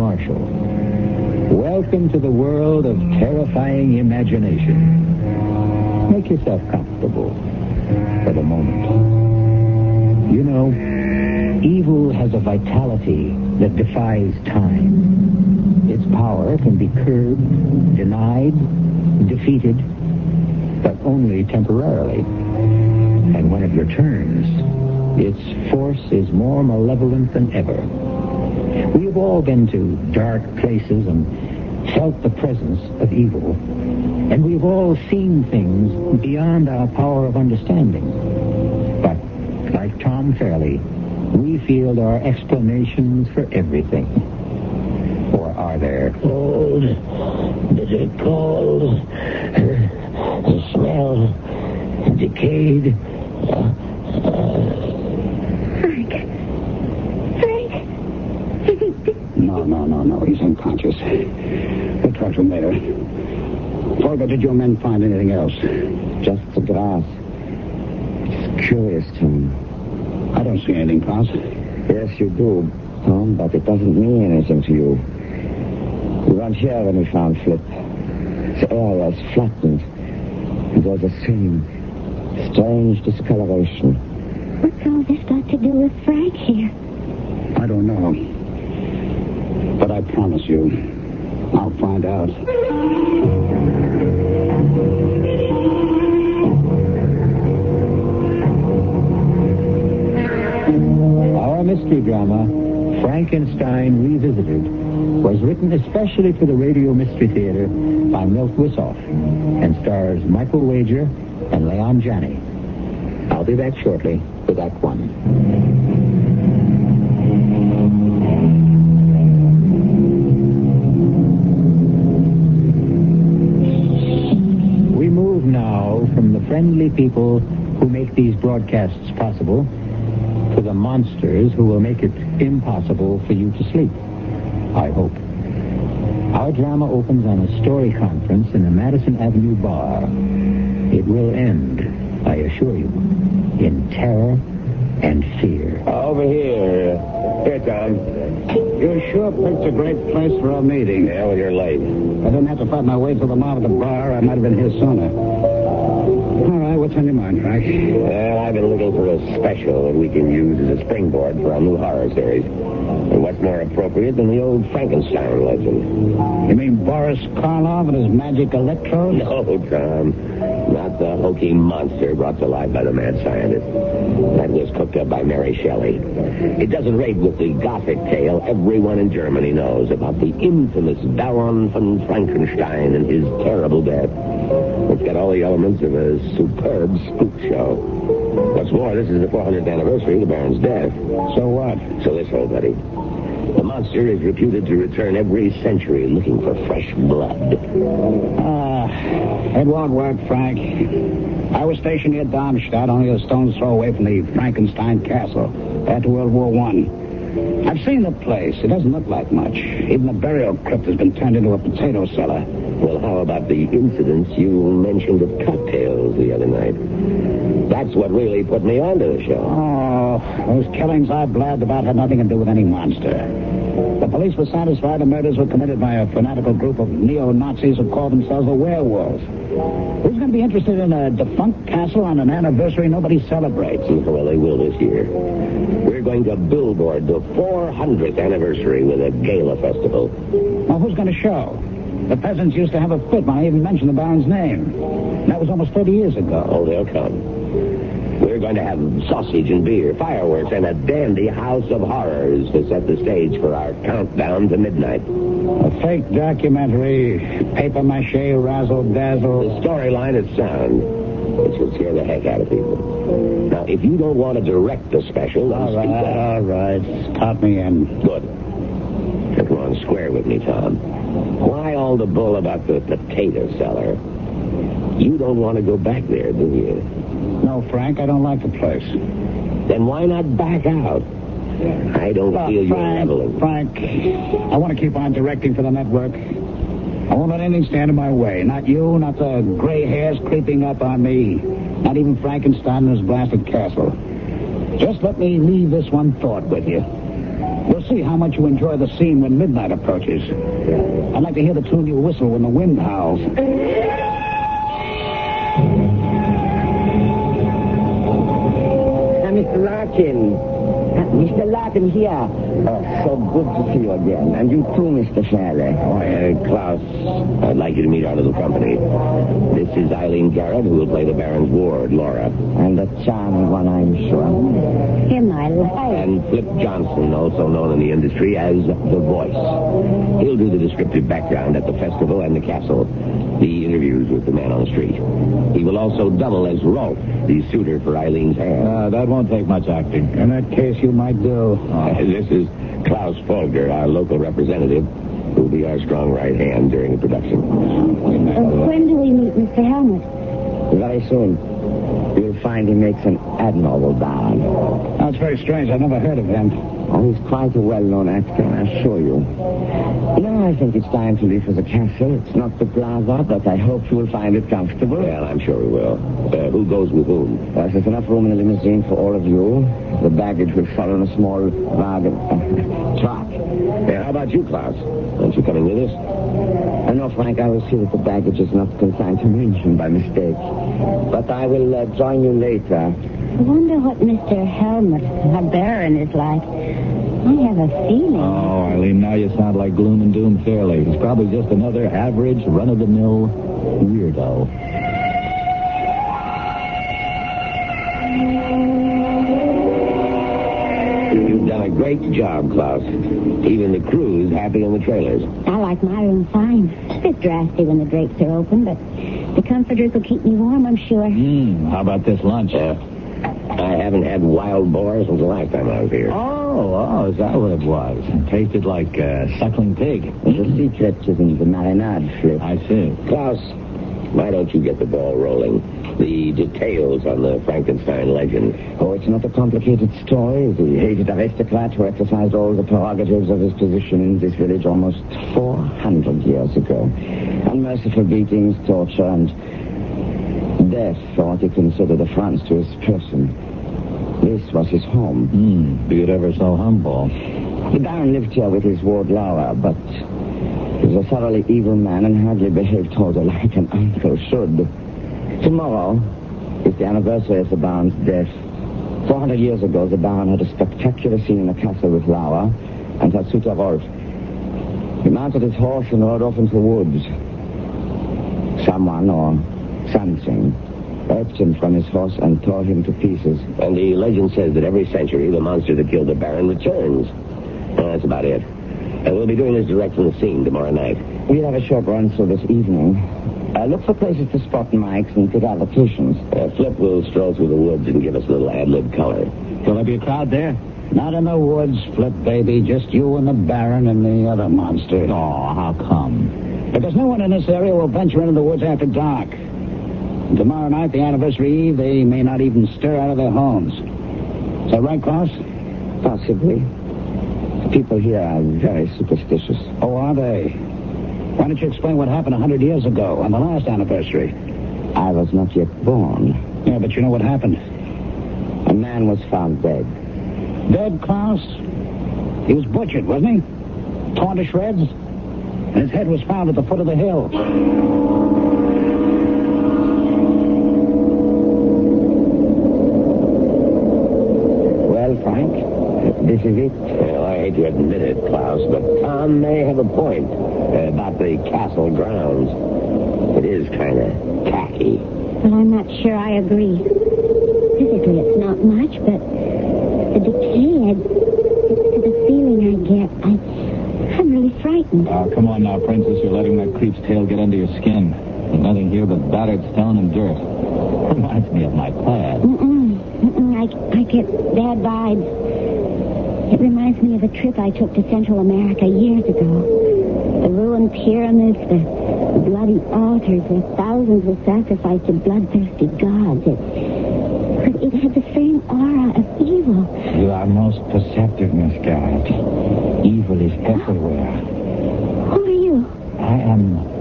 Marshall. Welcome to the world of terrifying imagination. Make yourself comfortable for the moment. You know, evil has a vitality that defies time. Its power can be curbed, denied, defeated, but only temporarily. And when it returns, its force is more malevolent than ever. We have all been to dark places and felt the presence of evil. And we've all seen things beyond our power of understanding. But, like Tom Fairley, we field our explanations for everything. Or are there? Cold, bitter cold, the smell, decayed. No, he's unconscious. We'll talk to him later. Volga, did your men find anything else? Just the grass. It's curious, Tom. I don't see anything, Klaus. Yes, you do, Tom, but it doesn't mean anything to you. We weren't here when we found Flip. The area is flattened, and there's a same strange discoloration. What's all this got to do with Frank here? I don't know. But I promise you, I'll find out. Our mystery drama, Frankenstein Revisited, was written especially for the Radio Mystery Theater by Milt Wissoff and stars Michael Wager and Leon Janney. I'll be back shortly with Act One. We move now from the friendly people who make these broadcasts possible to the monsters who will make it impossible for you to sleep, I hope. Our drama opens on a story conference in the Madison Avenue bar. It will end, I assure you, in terror and fear. Over here. Here, Tom. You sure picked a great place for a meeting. Yeah, well, you're late. I didn't have to fight my way to the mob at the bar. I might have been here sooner. All right, what's on your mind, Frank? Well, I've been looking for a special that we can use as a springboard for our new horror series. And what's more appropriate than the old Frankenstein legend? You mean Boris Karloff and his magic electrodes? No, Tom. Not the hokey monster brought to life by the mad scientist. That was cooked up by Mary Shelley. It doesn't rate with the Gothic tale everyone in Germany knows about the infamous Baron von Frankenstein and his terrible death. It's got all the elements of a superb spook show. What's more, this is the 400th anniversary of the Baron's death. So what? So this, old buddy. The monster is reputed to return every century looking for fresh blood. It won't work, Frank. I was stationed near Darmstadt, only a stone's throw away from the Frankenstein castle after World War I. I've seen the place. It doesn't look like much. Even the burial crypt has been turned into a potato cellar. Well, how about the incidents you mentioned at cocktails the other night? That's what really put me onto the show. Oh, those killings I blabbed about had nothing to do with any monster. The police were satisfied the murders were committed by a fanatical group of neo-Nazis who called themselves the werewolves. Who's going to be interested in a defunct castle on an anniversary nobody celebrates? Well, they will this year. We're going to billboard the 400th anniversary with a gala festival. Well, who's going to show? The peasants used to have a fit when I even mentioned the Baron's name. That was almost 30 years ago. Oh, they'll come. We're going to have sausage and beer, fireworks, and a dandy house of horrors to set the stage for our countdown to midnight. A fake documentary, papier-mâché, razzle-dazzle. The storyline is sound. It should scare the heck out of people. Now, if you don't want to direct the special, then speak up. All right. Count me in. Good. Now, come on, square with me, Tom. Why all the bull about the potato cellar? You don't want to go back there, do you? No, Frank, I don't like the place. Then why not back out? I don't feel you're leveling. Frank, I want to keep on directing for the network. I won't let anything stand in my way. Not you, not the gray hairs creeping up on me. Not even Frankenstein and his blasted castle. Just let me leave this one thought with you. We'll see how much you enjoy the scene when midnight approaches. I'd like to hear the tune you whistle when the wind howls. Mr. Larkin. Mr. Larkin here. Oh, so good to see you again. And you too, Mr. Shelley. Oh, Klaus, I'd like you to meet our little company. This is Eileen Garrett, who will play the Baron's ward, Laura. And a charming one, I'm sure. Him I like. And Flip Johnson, also known in the industry as The Voice. He'll do the descriptive background at the festival and the castle, the interviews with the man on the street. He will also double as Rolf, the suitor for Eileen's hand. That won't take much acting. In that case, you might do. This is Klaus Folger, our local representative, who will be our strong right hand during the production. When do we meet Mr. Helmut? Very soon. You'll find he makes an admirable Baron. That's very strange. I've never heard of him. Oh, he's quite a well-known actor, I assure you. Now I think it's time to leave for the castle. It's not the plaza, but I hope you will find it comfortable. Well, I'm sure we will. Who goes with whom? Well, there's enough room in the limousine for all of you. The baggage will follow in a small wagon. Truck. How about you, Klaus? Aren't you coming with us? No, Frank, I will see that the baggage is not consigned to München by mistake. But I will join you later. I wonder what Mr. Helmut, our Baron, is like. I have a feeling. Oh, Eileen, now you sound like Gloom and Doom Fairley. He's probably just another average, run-of-the-mill weirdo. You've done a great job, Klaus. Even the crew's happy in the trailers. I like my room fine. A bit drafty when the drapes are open, but the comforters will keep me warm, I'm sure. How about this lunch? I haven't had wild boar since the last time I was here. Oh, is that what it was? It tasted like suckling pig. The secret is in the marinade, Flip. I see. Klaus, why don't you get the ball rolling? The details on the Frankenstein legend. Oh, it's not a complicated story. The hated aristocrat who exercised all the prerogatives of his position in this village almost 400 years ago. Unmerciful beatings, torture, and death for what he considered affronts to his person. This was his home. Be it ever so humble. The Baron lived here with his ward Laura, but he was a thoroughly evil man and hardly behaved toward her like an uncle should. Tomorrow is the anniversary of the Baron's death. 400 years ago, the Baron had a spectacular scene in the castle with Laura and her suitor Rolf. He mounted his horse and rode off into the woods. Someone or something urged him from his horse and tore him to pieces. And the legend says that every century the monster that killed the Baron returns. That's about it. We'll be doing this direct from the scene tomorrow night. We'll have a short run through this evening. Look for places to spot mics and pick out locations. Flip will stroll through the woods and give us a little ad-lib color. Will there be a crowd there? Not in the woods, Flip, baby. Just you and the Baron and the other monster. Oh, how come? Because no one in this area will venture into the woods after dark. And tomorrow night, the anniversary eve, they may not even stir out of their homes. Is that right, Klaus? Possibly. People here are very superstitious. Oh, are they? Why don't you explain what happened 100 years ago on the last anniversary? I was not yet born. Yeah, but you know what happened. A man was found dead. Dead, Klaus? He was butchered, wasn't he? Torn to shreds? And his head was found at the foot of the hill. Well, Frank, this is it. Well, I hate to admit it, Klaus, but Tom may have a point about the castle grounds. It is kind of tacky. Well, I'm not sure I agree. Physically, it's not much, but the decay, the feeling I get, I'm really frightened. Oh, come on now, Princess. You're letting that creep's tail get under your skin. There's nothing here but battered stone and dirt. Reminds me of my past. I get bad vibes. It reminds me of a trip I took to Central America years ago. The ruined pyramids, the bloody altars where thousands were sacrificed to bloodthirsty gods. It had the same aura of evil. You are most perceptive, Miss Garrett. Evil is everywhere. Who are you? I am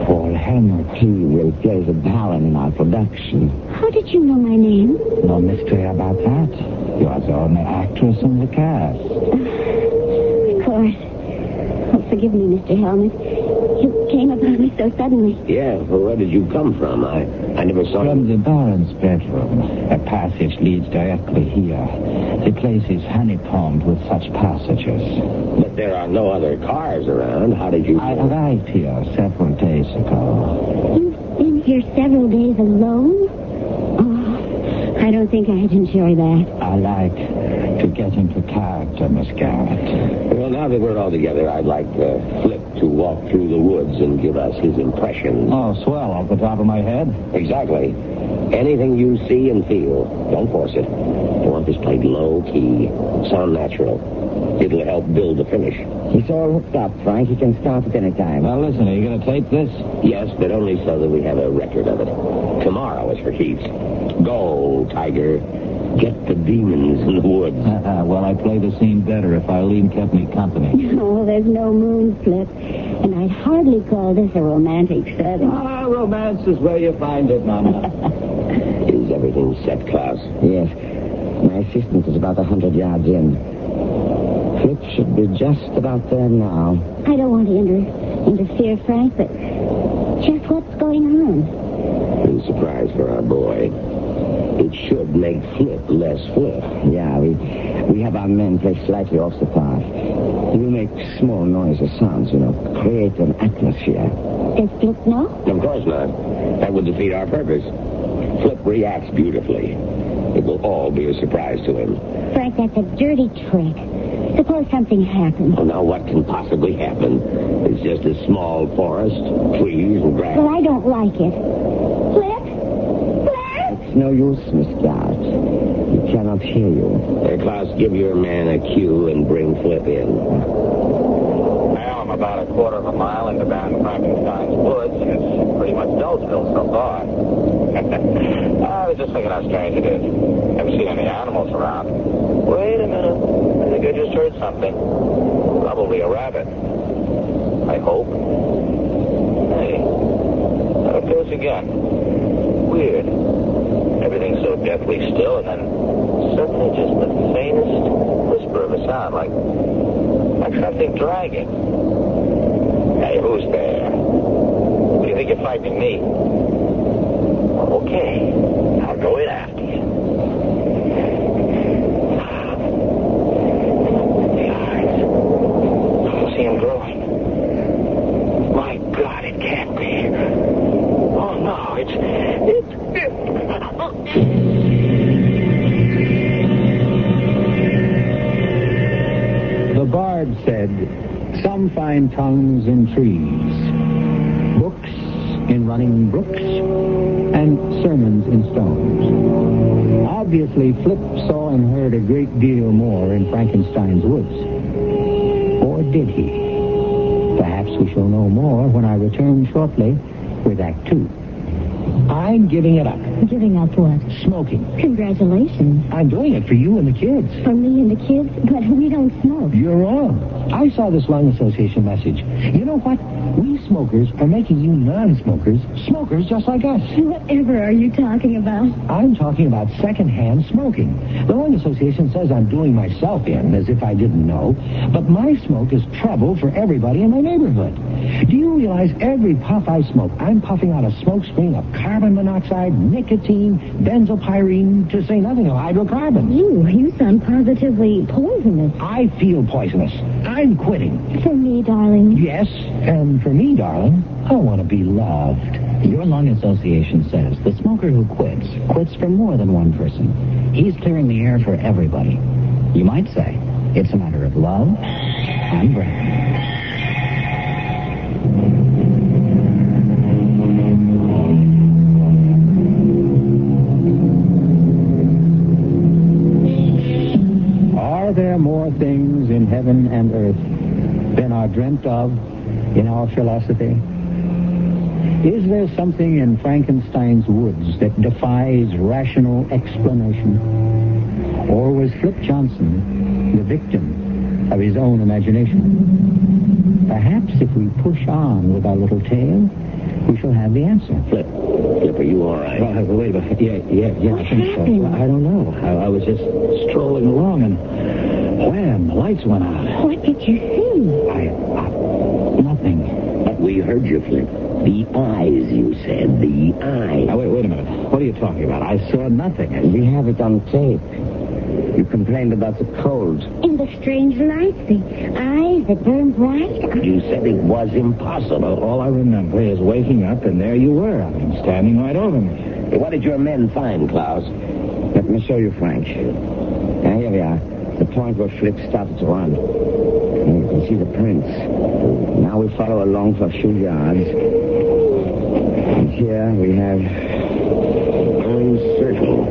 Paul Helmut. He will play the Baron in our production. How did you know my name? No mystery about that. You are the only actress in the cast. course. Oh, forgive me, Mr. Helmut. You came upon me so suddenly. Yeah, well, where did you come from? I never saw From you. the Baron's bedroom. A passage leads directly here. The place is honeycombed with such passages. But there are no other cars around. How did you... I arrived here several days ago. You've been here several days alone? Oh, I don't think I'd enjoy that. I like to get into character, Miss Garrett. Well, now that we're all together, I'd like Flip to walk through the woods and give us his impressions. Oh, swell, off the top of my head. Exactly. Anything you see and feel, don't force it. I want this played low-key, sound natural. It'll help build the finish. He's all hooked up, Frank. He can start at any time. Well, listen, are you going to tape this? Yes, but only so that we have a record of it. Tomorrow is for keeps. Go, Tiger. Get the demons in the woods. Well, I play the scene better if Eileen kept me company. Oh, there's no moon, Flip. And I'd hardly call this a romantic setting. Ah, romance is where you find it, Mama. Is everything set, Klaus? Yes. My assistant is about 100 yards in. Flip should be just about there now. I don't want to interfere, Frank, but just what's going on? It's a surprise for our boy. It should make Flip less Flip. Yeah, we have our men play slightly off the path. We make small noises, sounds, create an atmosphere. Does Flip know? Of course not. That would defeat our purpose. Flip reacts beautifully. It will all be a surprise to him. Frank, that's a dirty trick. Suppose something happens. Well, now what can possibly happen? It's just a small forest, trees and grass. Well, I don't like it. Flip? Flip? It's no use, Miss Garrett. He cannot hear you. Klaus, give your man a cue and bring Flip in. Well, I'm about a quarter of a mile into Van Frankenstein's woods, and it's pretty much dull still so far. I was just thinking how strange it is. Haven't seen any animals around. Wait a minute. I think I just heard something. Probably a rabbit. I hope. Hey, there it goes again. Weird. Everything's so deathly still, and then suddenly just the faintest whisper of a sound, like something dragging. Hey, who's there? Do you think you're frightening me? Okay, I'll go in after you. The eyes. I don't see them growing. My God, it can't be. Oh, no, it's... The bard said, some find tongues in trees, books in running brooks, and sermons in stones. Obviously, Flip saw and heard a great deal more in Frankenstein's woods. Or did he? Perhaps we shall know more when I return shortly with Act 2. I'm giving it up. Giving up what? Smoking. Congratulations. I'm doing it for you and the kids. For me and the kids? But we don't smoke. You're wrong. I saw this Lung Association message. You know what? We smokers are making you non-smokers smokers just like us. Whatever are you talking about? I'm talking about secondhand smoking. The Lung Association says I'm doing myself in, as if I didn't know. But my smoke is trouble for everybody in my neighborhood. Do you realize every puff I smoke, I'm puffing out a smoke screen of carbon monoxide, nicotine, benzopyrene, to say nothing of hydrocarbons. You sound positively poisonous. I feel poisonous. I'm quitting. For me, darling. Yes, and for me, darling, I want to be loved. Your Lung Association says the smoker who quits for more than one person. He's clearing the air for everybody. You might say it's a matter of love and breath. Are there more things in heaven and earth than are dreamt of in our philosophy? Is there something in Frankenstein's woods that defies rational explanation? Or was Flip Johnson the victim of his own imagination? Perhaps if we push on with our little tale, we shall have the answer. Flip, are you all right? Wait a minute. Yeah, I think so. I don't know. I was just strolling along, and Wham, the lights went out. What did you see? Nothing. But we heard you, Flip. The eyes, you said. The eyes. Now, wait a minute. What are you talking about? I saw nothing. We have it on tape. You complained about the cold. And the strange lights, the eyes that burn bright. You said it was impossible. All I remember is waking up, and there you were. I mean, standing right over me. What did your men find, Klaus? Let me show you, Frank. Now, here we are. The point where Flip started to run. And you can see the prints. Now we follow along for a few yards. And here we have Orange circle.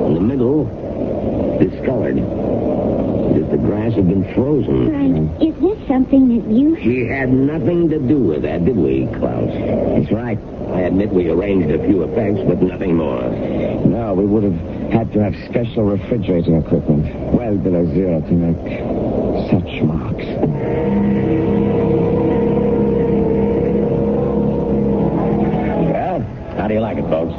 In the middle, discolored. As if the grass had been frozen. Frank, is this something that you... We had nothing to do with that, did we, Klaus? That's right. I admit we arranged a few effects, but nothing more. No, we would have had to have special refrigerating equipment well below zero to make such marks. Well, how do you like it, folks?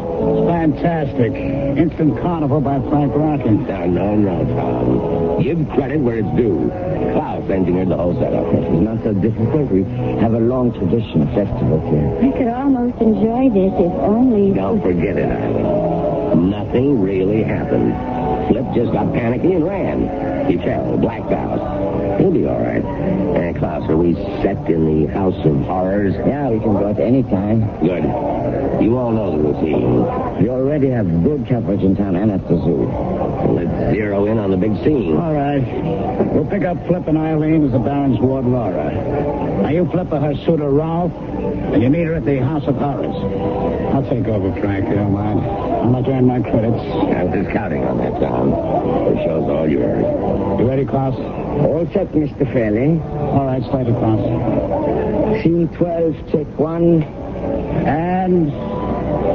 Fantastic. Instant Carnival by Frank Rockin. No, Tom. Give credit where it's due. Klaus engineered the whole setup. It's not so difficult. We have a long tradition of festivals here. I could almost enjoy this if only... Don't forget it, Eileen. Nothing really happened. Flip just got panicky and ran. He fell, blacked out. He'll be all right. Hey, Klaus, are we set in the House of Horrors? Yeah, we can go at any time. Good. You all know the routine. We already have good coverage in town and at the zoo. Let's zero in on the big scene. All right. We'll pick up Flip and Eileen as the Baron's ward, Laura. Now, you Flip her suitor, Ralph, and you meet her at the House of Horrors. I'll take over, Frank. You don't mind. I'll not earn my credits. I was just counting on that, Tom. The show's all yours. You ready, Klaus? All set, Mr. Fairley. All right, slide it, Klaus. Scene 12, take one. And...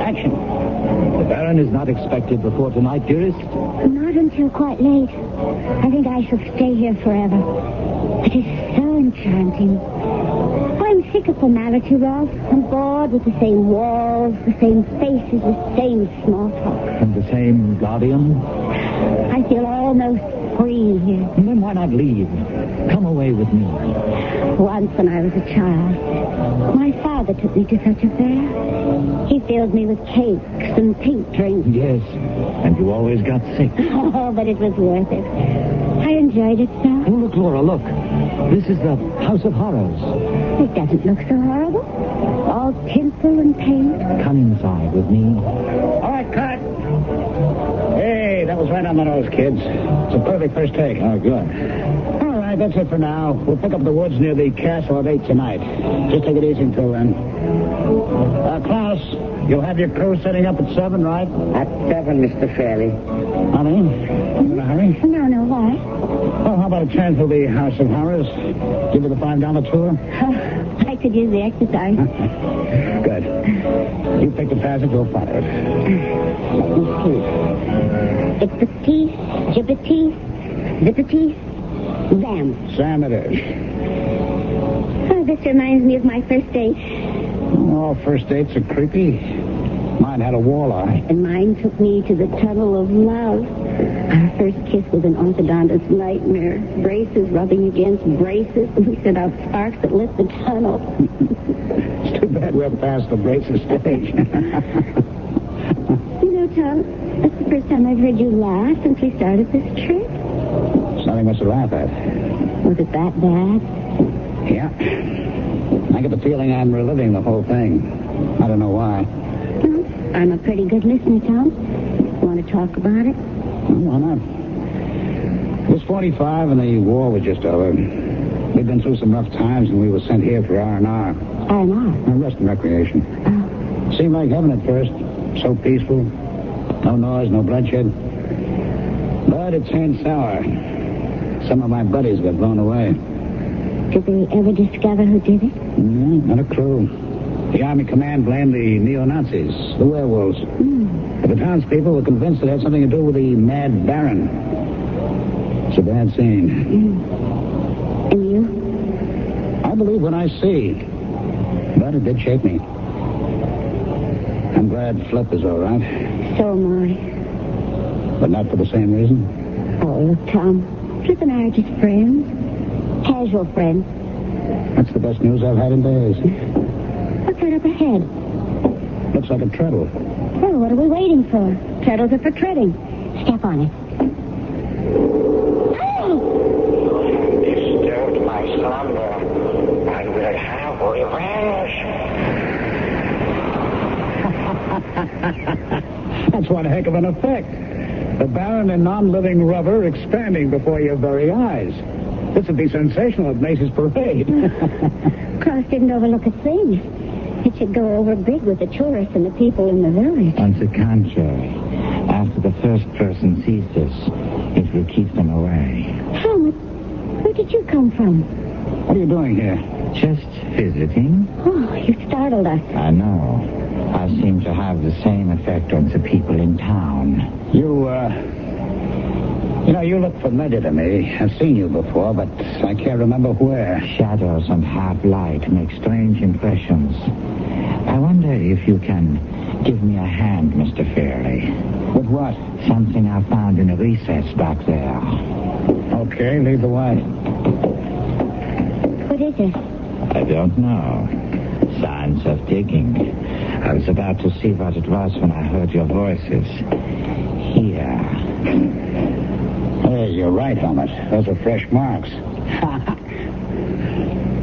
action. The Baron is not expected before tonight, dearest? Not until quite late. I think I shall stay here forever. It is so enchanting. I'm sick of formality, Ralph. I'm bored with the same walls, the same faces, the same small talk. And the same guardian? I feel almost free here. And then why not leave? Come away with me. Once when I was a child, my father took me to such a fair. He filled me with cakes and pink drinks. Yes, and you always got sick. Oh, but it was worth it. I enjoyed it so. Oh, look, Laura, look. This is the House of Horrors. It doesn't look so horrible. All tinsel and paint. Come inside with me. All right, cut. Hey, that was right on the nose, kids. It's a perfect first take. Oh, good. All right, that's it for now. We'll pick up the woods near the castle at 8 tonight. Just take it easy until then. Klaus, you'll have your crew setting up at 7, right? At 7, Mr. Fairley. Honey, you in a hurry? No, why? Well, how about a turn through the House of Horrors? Give you the $5 tour? I could use the exercise. Good. You pick the passage, we'll follow it. Let me see. It's the teeth, jibbity, zippity, Sam. Sam it is. Oh, this reminds me of my first date. All first dates are creepy. Mine had a walleye. And mine took me to the tunnel of love. Our first kiss was an orthodontist's nightmare. Braces rubbing against braces. We sent out sparks that lit the tunnel. It's too bad we're past the braces stage. You know, Tom, that's the first time I've heard you laugh since we started this trip. There's nothing much to laugh at. Was it that bad? Yeah. I get the feeling I'm reliving the whole thing. I don't know why. Well, I'm a pretty good listener, Tom. Want to talk about it? Well, why not? It was 45 and the war was just over. We'd been through some rough times and we were sent here for R&R. R&R? Rest and recreation. Oh. Seemed like heaven at first. So peaceful. No noise, no bloodshed. But it turned sour. Some of my buddies got blown away. Did they ever discover who did it? Not a clue. The Army Command blamed the neo-Nazis, the werewolves. But the townspeople were convinced it had something to do with the Mad Baron. It's a bad scene. And you? I believe what I see. But it did shake me. I'm glad Flip is all right. So am I. But not for the same reason. Oh, look, Tom. Trip and I are just friends. Casual friends. That's the best news I've had in days. What's right up ahead? Looks like a treadle. Well, what are we waiting for? Treadles are for treading. Step on it. Disturbed my slumber. I will have revenge. That's one heck of an effect. The Baron in non-living rubber expanding before your very eyes. This would be sensational at Macy's parade. Cross didn't overlook a thing. It should go over big with the tourists and the people in the village. On the contrary, after the first person sees this, it will keep them away. Helmut, where did you come from? What are you doing here? Just visiting? Oh, you startled us. I know. I seem to have the same effect on the people in town. You look familiar to me. I've seen you before, but I can't remember where. Shadows and half-light make strange impressions. I wonder if you can give me a hand, Mr. Fairley. With what? Something I found in a recess back there. Okay, lead the way. What is it? I don't know. Signs of digging. I was about to see what it was when I heard your voices. Here. Hey, you're right, Helmut. Those are fresh marks.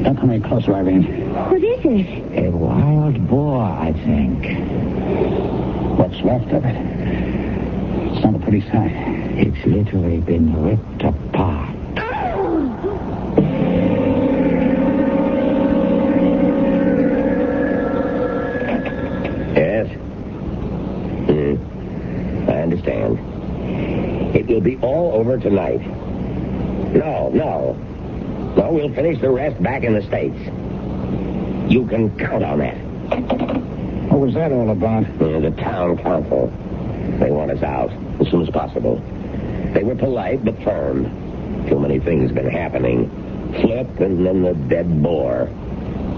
Don't come any closer, Irene. What is it? A wild boar, I think. What's left of it? It's not a pretty sight. It's literally been ripped apart. Yes? I understand. It will be all over tonight. No, we'll finish the rest back in the States. You can count on that. What was that all about? The town council. They want us out as soon as possible. They were polite but firm. Too many things been happening. Flip and then the dead boar.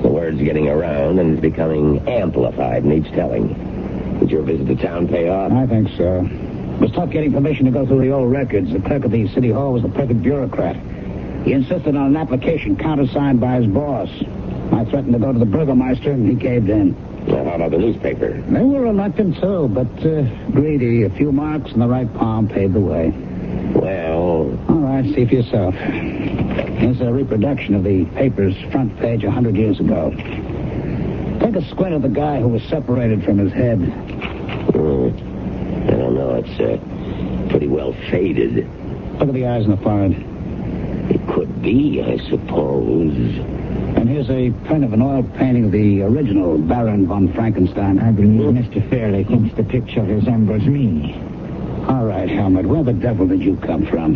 The word's getting around and it's becoming amplified in each telling. Did your visit to town pay off? I think so. It was tough getting permission to go through the old records. The clerk of the city hall was the perfect bureaucrat. He insisted on an application countersigned by his boss. I threatened to go to the burgomaster, and he caved in. Well, how about the newspaper? They were reluctant, too, but greedy. A few marks in the right palm paved the way. Well... All right, see for yourself. Here's a reproduction of the paper's front page 100 years ago. Take a squint at the guy who was separated from his head. I don't know. It's pretty well faded. Look at the eyes and the forehead. It could be, I suppose. And here's a print of an oil painting of the original Baron von Frankenstein. I believe Mr. Fairley thinks the picture resembles me. All right, Helmut, where the devil did you come from?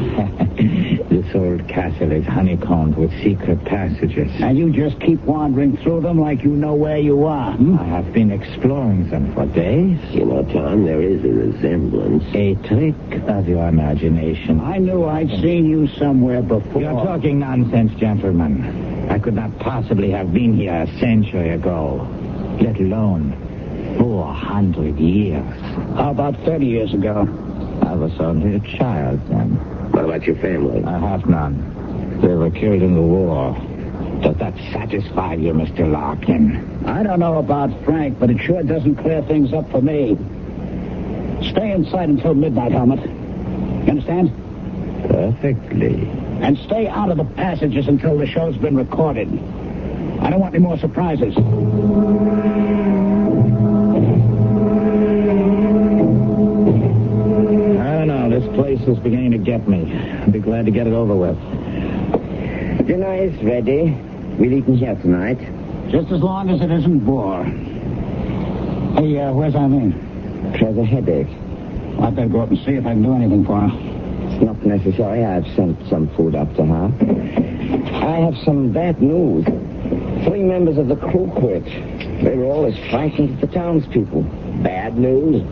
This old castle is honeycombed with secret passages. And you just keep wandering through them like you know where you are. I have been exploring them for days. You know, Tom, there is a resemblance. A trick of your imagination. I knew I'd seen you somewhere before. You're talking nonsense, gentlemen. I could not possibly have been here a century ago, let alone 400 years. How about 30 years ago? I was only a child then. What about your family? I have none. They were killed in the war. Does that satisfy you, Mr. Larkin? I don't know about Frank, but it sure doesn't clear things up for me. Stay inside until midnight, Helmut. You understand? Perfectly. And stay out of the passages until the show's been recorded. I don't want any more surprises. This place is beginning to get me. I'd be glad to get it over with. Dinner is ready. We'll eat in here tonight. Just as long as it isn't boar. Hey, where's Eileen? She has a headache. I'd better go up and see if I can do anything for her. It's not necessary. I've sent some food up to her. I have some bad news. 3 members of the crew quit. They were all as frightened as the townspeople. Bad news?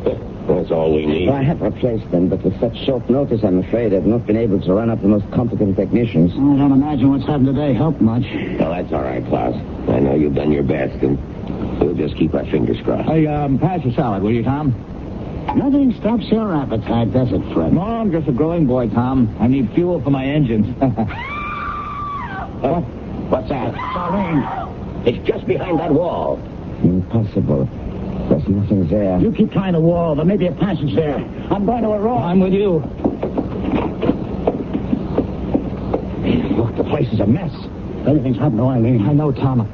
That's all we need. Well, I have replaced them, but with such short notice, I'm afraid I've not been able to run up the most competent technicians. I don't imagine what's happened today helped much. Well, that's all right, Klaus. I know you've done your best, and we'll just keep our fingers crossed. Hey, pass your salad, will you, Tom? Nothing stops your appetite, does it, Fred? No, I'm just a growing boy, Tom. I need fuel for my engines. What's that? Darlene. It's just behind that wall. Impossible. There's nothing there. You keep trying the wall. There may be a passage there. I'm going to a roll. I'm with you. Look, the place is a mess. Everything's happened to Eileen. I know, Tom.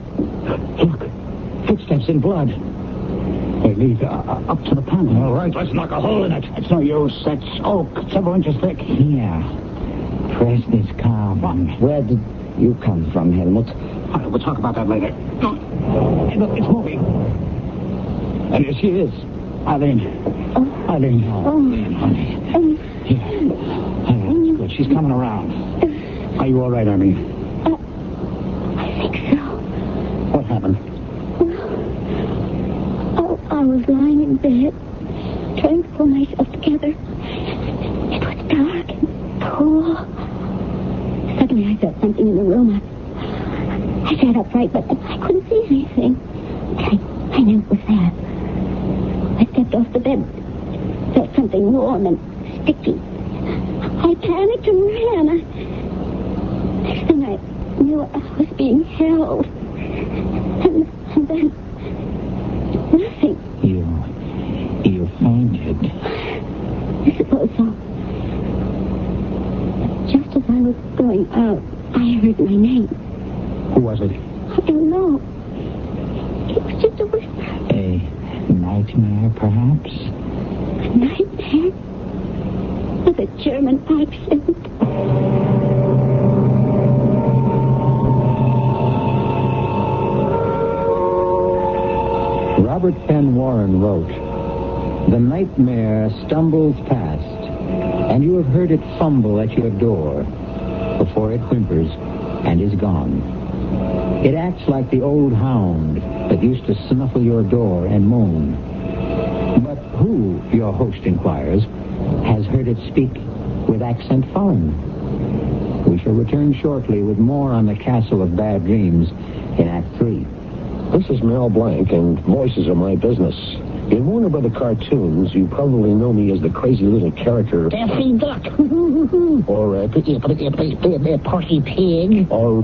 Look, footsteps in blood. They lead up to the panel. All right, let's knock a hole in it. It's no use. That's oak, several inches thick. Here. Press this carbon. Where did you come from, Helmut? All right, we'll talk about that later. Hey, look, it's moving. And here she is. Eileen. Eileen. Honey. Here. That's good. She's coming around. Are you all right, Eileen? I think so. What happened? I was lying in bed, trying to pull myself together. It was dark and cool. Suddenly I felt something in the room. I sat upright, but I couldn't see anything. I knew it was there. I stepped off the bed, felt something warm and sticky. I panicked and ran. Next thing I knew, I was being held. And then... nothing. You fainted. I suppose so. Just as I was going out, I heard my name. Who was it? I don't know. It was just a whisper. A nightmare, perhaps? A nightmare? With a German accent. Robert Penn Warren wrote, "The nightmare stumbles past, and you have heard it fumble at your door before it whimpers and is gone. It acts like the old hound that used to snuffle your door and moan. But who, your host inquires, has heard it speak with accent foreign?" We shall return shortly with more on the Castle of Bad Dreams in Act 3. This is Mel Blanc, and voices are my business. In Warner Brother cartoons, you probably know me as the crazy little character... Daffy Duck. or, Porky Pig. or...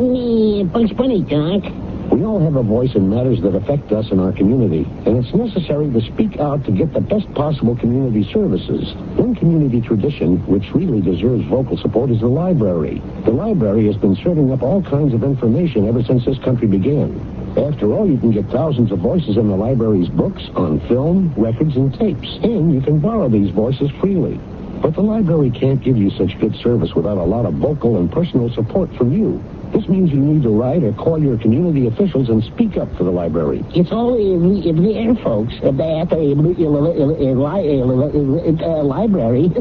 Bugs Bunny Duck. We all have a voice in matters that affect us in our community, and it's necessary to speak out to get the best possible community services. One community tradition, which really deserves vocal support, is the library. The library has been serving up all kinds of information ever since this country began. After all, you can get thousands of voices in the library's books, on film, records, and tapes. And you can borrow these voices freely. But the library can't give you such good service without a lot of vocal and personal support from you. This means you need to write or call your community officials and speak up for the library. It's all in the air, folks. At the library.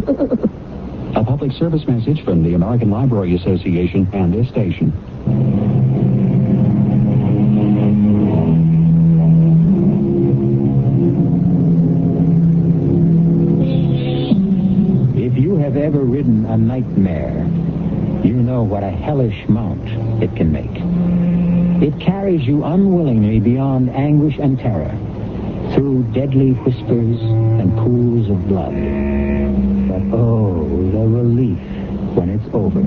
A public service message from the American Library Association and this station. If you have ever ridden a nightmare, you know what a hellish mount it can make. It carries you unwillingly beyond anguish and terror, through deadly whispers and pools of blood. But oh, the relief when it's over.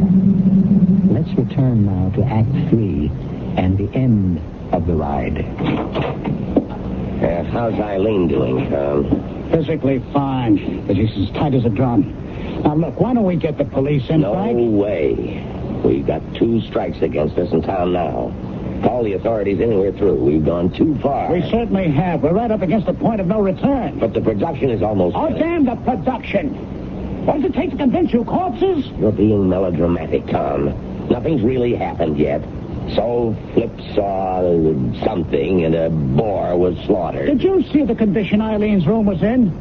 Let's return now to Act 3 and the end of the ride. How's Eileen doing, Tom? Physically fine, but she's as tight as a drum. Now, look, why don't we get the police in, Frank? No way. We've got 2 strikes against us in town now. Call the authorities in and we're through. We've gone too far. We certainly have. We're right up against the point of no return. But the production is almost Oh, finished. damn the production. What does it take to convince you, corpses? You're being melodramatic, Tom. Nothing's really happened yet. So Flip saw something and a boar was slaughtered. Did you see the condition Eileen's room was in?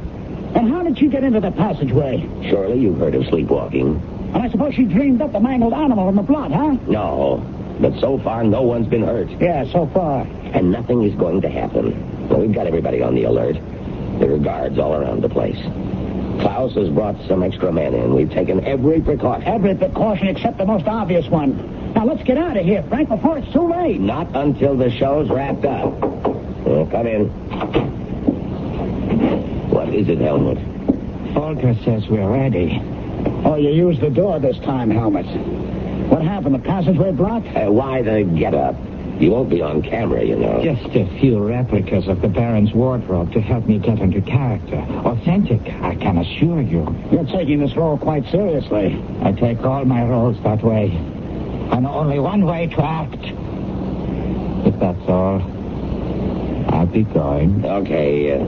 And how did she get into the passageway? Surely you've heard of sleepwalking. And I suppose she dreamed up the mangled animal in the blood, huh? No. But so far, no one's been hurt. Yeah, so far. And nothing is going to happen. Well, we've got everybody on the alert. There are guards all around the place. Klaus has brought some extra men in. We've taken every precaution. Every precaution except the most obvious one. Now, let's get out of here, Frank, before it's too late. Not until the show's wrapped up. Come in. What is it, Helmut? Volker says we're ready. Oh, you used the door this time, Helmet. What happened? The passageway blocked? Why the get-up? You won't be on camera, you know. Just a few replicas of the Baron's wardrobe to help me get into character. Authentic, I can assure you. You're taking this role quite seriously. I take all my roles that way. And only one way to act. If that's all, I'll be going. Okay,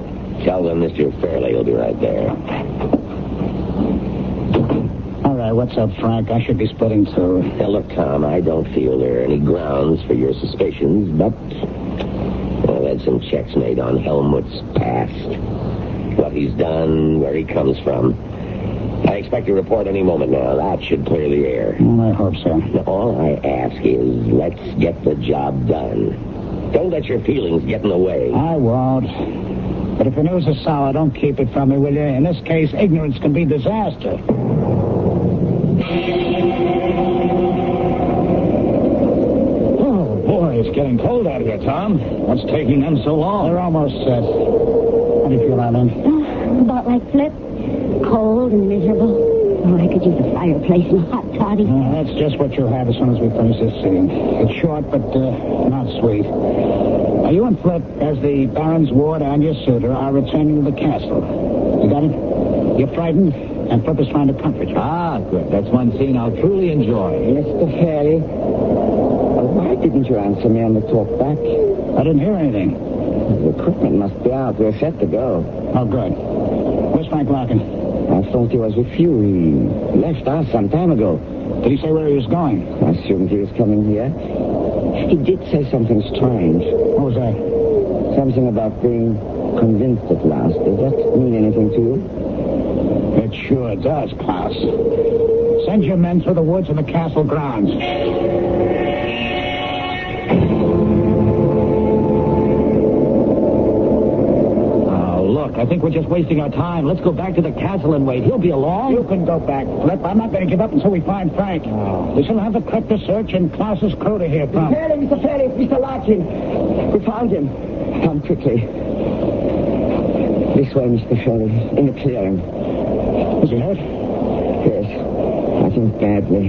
tell them Mr. Fairley will be right there. All right, what's up, Frank? I should be splitting too. Now, look, Tom, I don't feel there are any grounds for your suspicions, but I've had some checks made on Helmut's past. What he's done, where he comes from. I expect a report any moment now. That should clear the air. Well, I hope so. Now, all I ask is let's get the job done. Don't let your feelings get in the way. I won't. But if the news is sour, don't keep it from me, will you? In this case, ignorance can be disaster. Oh, boy, it's getting cold out here, Tom. What's taking them so long? They're almost set. How do you feel, Eileen? About like Flip. Cold and miserable. Oh, I could use a fireplace and a hot toddy. That's just what you'll have as soon as we finish this scene. It's short, but not sweet. Now, you and Flip, as the Baron's ward and your suitor, are returning to the castle. You got it? You're frightened, and Flip is trying to comfort you. Ah, good. That's one scene I'll truly enjoy. Mr. Fairley, why didn't you answer me on the talk back? I didn't hear anything. The equipment must be out. We're set to go. Oh, good. Where's Frank Larkin? I thought he was with you. He left us some time ago. Did he say where he was going? I assumed he was coming here. He did say something strange. What was that? Something about being convinced at last. Does that mean anything to you? It sure does, Klaus. Send your men through the woods and the castle grounds. I think we're just wasting our time. Let's go back to the castle and wait. He'll be along. You can go back, Flip. I'm not going to give up until we find Frank. Oh. We shall have the crypto search and Klaus's crew to hear from. Mr. Fairley, Mr. Larkin. We found him. Come quickly. This way, Mr. Fairley. In the clearing. Is he hurt? Yes. I think badly.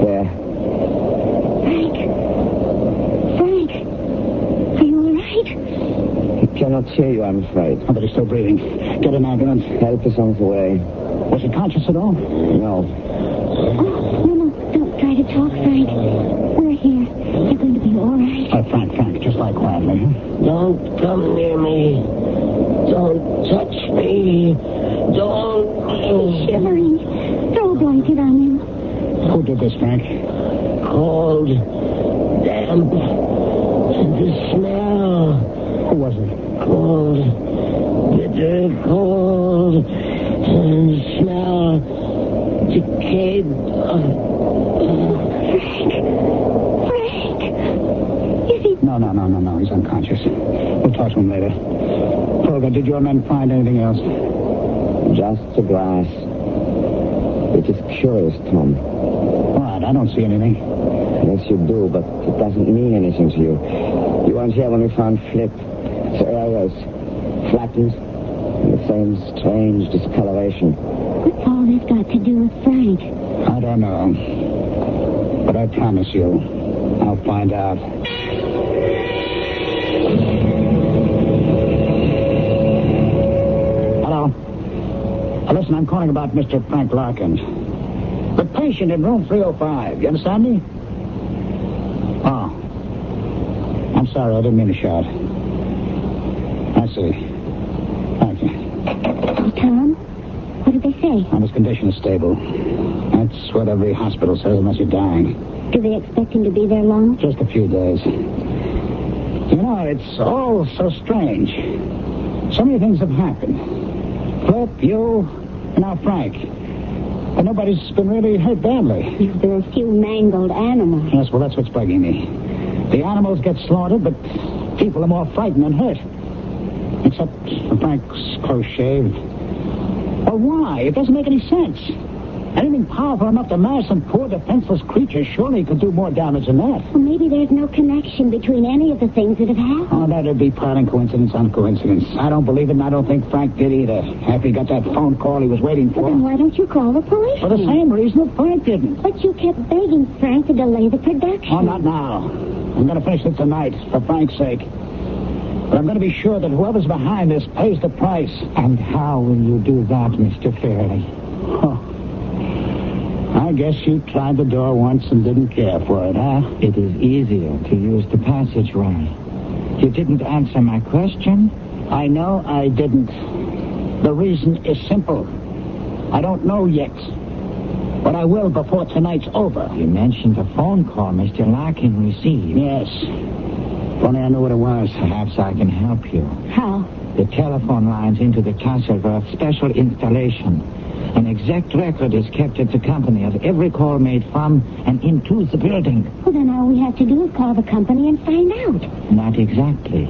There. Frank, are you all right? He cannot hear you, I'm afraid. Oh, but he's still breathing. Get an ambulance. Help is on the way. Was he conscious at all? No. Oh, no, don't try to talk, Frank. We're here. You're going to be all right. Frank, just lie quietly. Don't come near me. Don't touch me. Don't. He's shivering. Throw a blanket on him. Who did this, Frank? Cold. Damp. And the smell. Who was it? Cold. Bitter cold. And the smell. Decayed. Frank! Is he... No. He's unconscious. We'll talk to him later. Folger, did your men find anything else? Just the glass. It is curious, Tom. What? I don't see anything. Yes, you do, but it doesn't mean anything to you. You weren't here when we found Flip. The area is flattened. The same strange discoloration. What's all this got to do with Frank? I don't know. But I promise you, I'll find out. Hello? Listen, I'm calling about Mr. Frank Larkin. The patient in room 305. You understand me? Oh. I'm sorry, I didn't mean to shout. I see. Thank you. Tom, what did they say? His condition is stable. That's what every hospital says unless you're dying. Do they expect him to be there long? Just a few days. You know, it's all so strange. So many things have happened. Flip, you, and now Frank. But nobody's been really hurt badly. There are a few mangled animals. Yes, well, that's what's bugging me. The animals get slaughtered, but people are more frightened than hurt. Except for Frank's close shave. Well, why? It doesn't make any sense. Anything powerful enough to mash some poor defenseless creature surely could do more damage than that. Well, maybe there's no connection between any of the things that have happened. Oh, that'd be piling coincidence on coincidence. I don't believe it, and I don't think Frank did either. After he got that phone call he was waiting for. Well, then why don't you call the police? For the same reason that Frank didn't. But you kept begging Frank to delay the production. Oh, not now. I'm going to finish it tonight, for Frank's sake. But I'm going to be sure that whoever's behind this pays the price. And how will you do that, Mr. Fairley? Oh. I guess you tried the door once and didn't care for it, huh? It is easier to use the passageway. You didn't answer my question? I know I didn't. The reason is simple. I don't know yet. But I will before tonight's over. You mentioned a phone call Mr. Larkin received. Yes. If only I knew what it was. Perhaps I can help you. How? The telephone lines into the castle were of special installation. An exact record is kept at the company of every call made from and into the building. Well, then all we have to do is call the company and find out. Not exactly.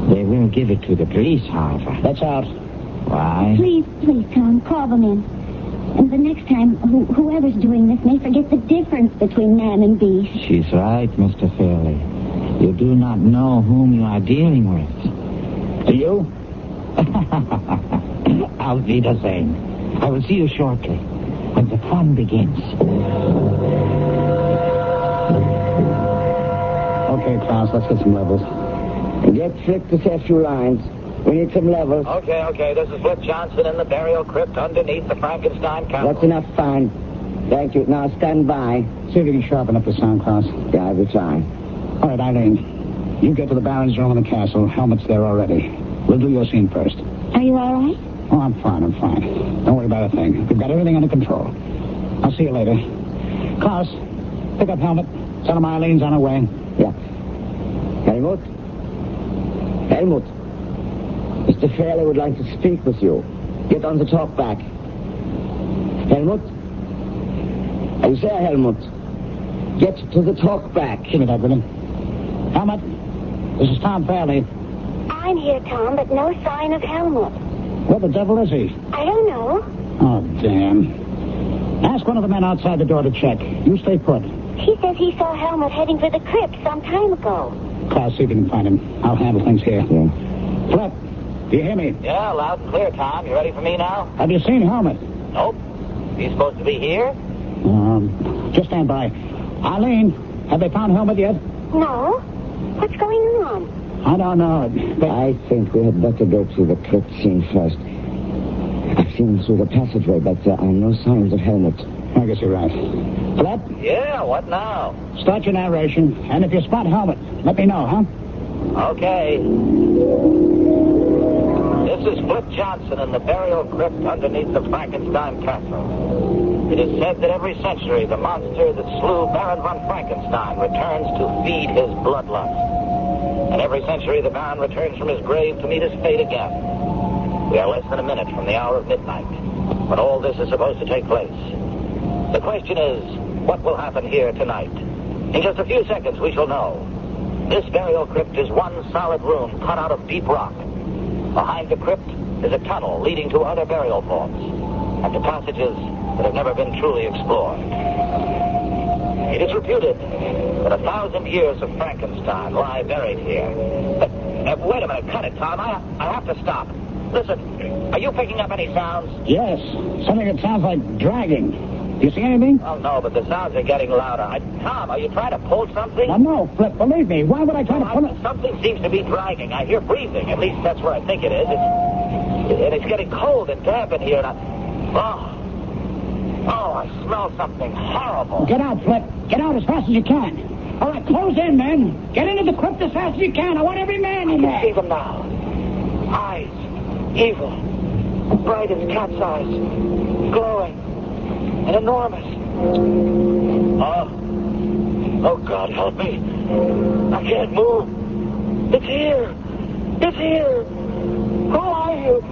They will give it to the police, however. That's out. Why? Please, Tom, call them in. And the next time, whoever's doing this may forget the difference between man and beast. She's right, Mr. Fairley. You do not know whom you are dealing with. Do you? I'll be the same. I will see you shortly, when the fun begins. Okay, Klaus, let's get some levels. Get Flip to say a few lines. We need some levels. Okay. This is Flip Johnson in the burial crypt underneath the Frankenstein castle. That's enough, fine. Thank you. Now stand by. See if you can sharpen up the sound, Klaus. Yeah, I will try. All right, Eileen. You get to the Baron's room in the castle. Helmet's there already. We'll do your scene first. Are you all right? Oh, I'm fine. Don't worry about a thing. We've got everything under control. I'll see you later. Klaus, pick up Helmet. Tell him Eileen's on her way. Yeah. Helmut? Mr. Fairley would like to speak with you. Get on the talk back. Helmut? Are you there, Helmut? Get to the talk back. Give me that, will you? Helmut, this is Tom Fairley. I'm here, Tom, but no sign of Helmut. Where the devil is he? I don't know. Oh, damn. Ask one of the men outside the door to check. You stay put. He says he saw Helmut heading for the crypt some time ago. Klaus, see if you can find him. I'll handle things here. Yeah. Flip, do you hear me? Yeah, loud and clear, Tom. You ready for me now? Have you seen Helmut? Nope. He's supposed to be here? Just stand by. Eileen, have they found Helmut yet? No. What's going on? I don't know. I think we had better go to the crypt scene first. I've seen him through the passageway, but there are no signs of Helmut. I guess you're right. Flip, Yeah, what now? start your narration, and if you spot Helmut, let me know, huh? Okay. This is Flip Johnson in the burial crypt underneath the Frankenstein castle. It is said that every century the monster that slew Baron von Frankenstein returns to feed his bloodlust. And every century the Baron returns from his grave to meet his fate again. We are less than a minute from the hour of midnight, when all this is supposed to take place. The question is, what will happen here tonight? In just a few seconds we shall know. This burial crypt is one solid room cut out of deep rock. Behind the crypt is a tunnel leading to other burial vaults and to passages that have never been truly explored. It is reputed that 1,000 years of Frankenstein lie buried here. But, wait a minute, cut it, Tom. I have to stop. Listen, are you picking up any sounds? Yes, something that sounds like dragging. Do you see anything? Oh, no, but the sounds are getting louder. Tom, are you trying to pull something? Well, no, Flip, believe me. Why would I try to pull it? Something seems to be dragging. I hear breathing. At least that's where I think it is. It's getting cold and damp in here. And I smell something horrible. Get out, Flip. Get out as fast as you can. All right, close in, men. Get into the crypt as fast as you can. I want every man in I there. can see them now. Eyes. Evil. Bright as cat's eyes. Glowing. And enormous. Oh, God, help me. I can't move. It's here. It's here. Who are you?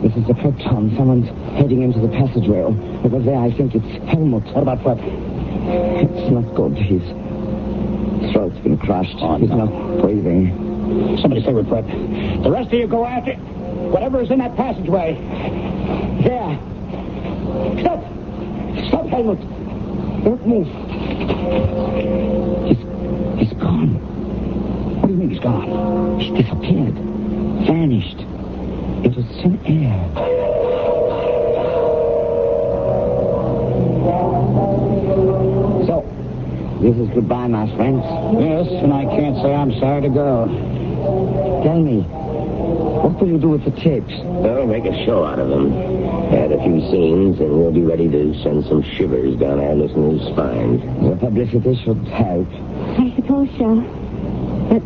This is the crypt, Tom. Someone's heading into the passageway. Over there, I think it's Helmut. What about Flip? It's not good. His throat's been crushed. He's not breathing. Somebody stay with Flip. The rest of you go after... Whatever is in that passageway. There. Stop! Stop, Helmut! Don't move. He's gone. What do you mean he's gone? He's disappeared. Vanished. Into thin air. So, this is goodbye, my friends. Yes, and I can't say I'm sorry to go. Tell me, what will you do with the tapes? Well, make a show out of them. Add a few scenes, and we'll be ready to send some shivers down our listeners' spines. The publicity should help. I suppose so. But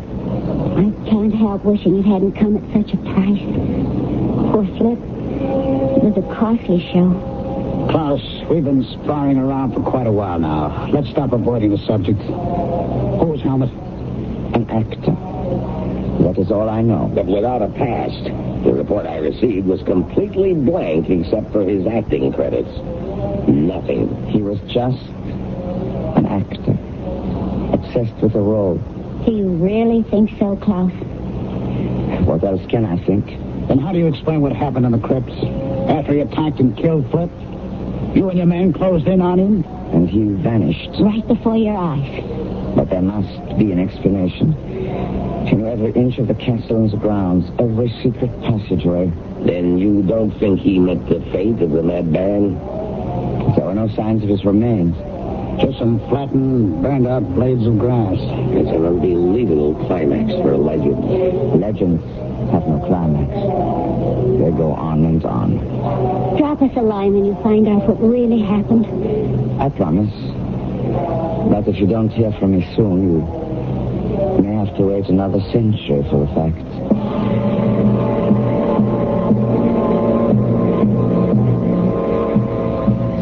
I can't help wishing it hadn't come at such a price. Poor Flip. It was a costly show. Klaus, we've been sparring around for quite a while now. Let's stop avoiding the subject. Who was Helmut? An actor. That is all I know. But without a past. The report I received was completely blank except for his acting credits. Nothing. He was just an actor. Obsessed with a role. Do you really think so, Klaus? What else can I think? Then how do you explain what happened in the crypts? After he attacked and killed Flip, you and your men closed in on him? And he vanished. Right before your eyes. But there must be an explanation. You know every inch of the castle and the grounds, every secret passageway. Then you don't think he met the fate of the Mad Baron? There were no signs of his remains. Just some flattened, burned-out blades of grass. It's an unbelievable climax for a legend. Legends have no climax. They go on and on. Drop us a line when you find out what really happened. I promise. But if you don't hear from me soon, you may have to wait another century for the facts.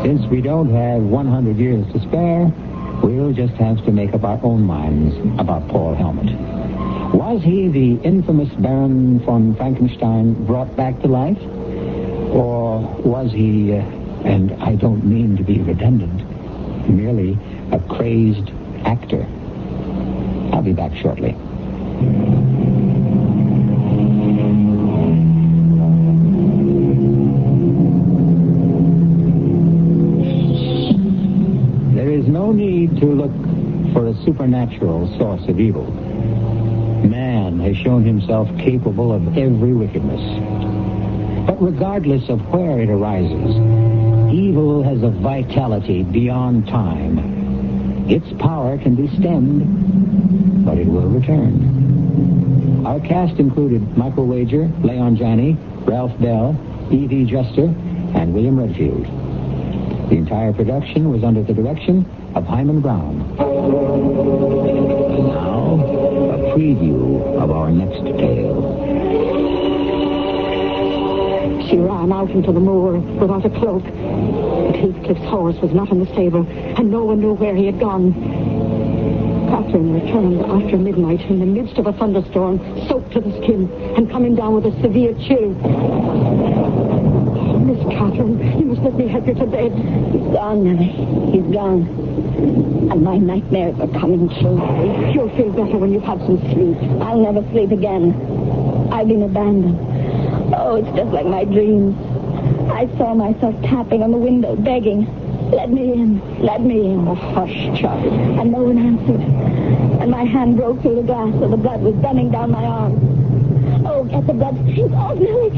Since we don't have 100 years to spare, we'll just have to make up our own minds about Paul Helmut. Was he the infamous Baron von Frankenstein brought back to life? Or was he, and I don't mean to be redundant, merely a crazed actor? I'll be back shortly. There is no need to look for a supernatural source of evil. Man has shown himself capable of every wickedness. But regardless of where it arises, evil has a vitality beyond time. Its power can be stemmed, but it will return. Our cast included Michael Wager, Leon Janney, Ralph Bell, E.V. Juster, and William Redfield. The entire production was under the direction of Himan Brown. And now, a preview of our next tale. She ran out into the moor without a cloak. But Heathcliff's horse was not in the stable, and no one knew where he had gone. Catherine returned after midnight in the midst of a thunderstorm, soaked to the skin, and coming down with a severe chill. Miss Catherine, you must let me help you to bed. He's gone, Nellie. He's gone. And my nightmares are coming true. You'll feel better when you've had some sleep. I'll never sleep again. I've been abandoned. Oh, it's just like my dreams. I saw myself tapping on the window, begging, "Let me in, let me in." Oh, hush, child. And no one answered. And my hand broke through the glass, so the blood was running down my arm. Oh, get the blood stains off, Nellie.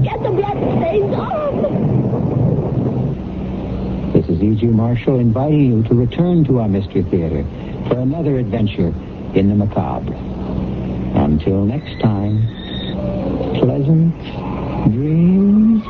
Get the blood stains off. This is E.G. Marshall inviting you to return to our Mystery Theater for another adventure in the macabre. Until next time, pleasant dreams.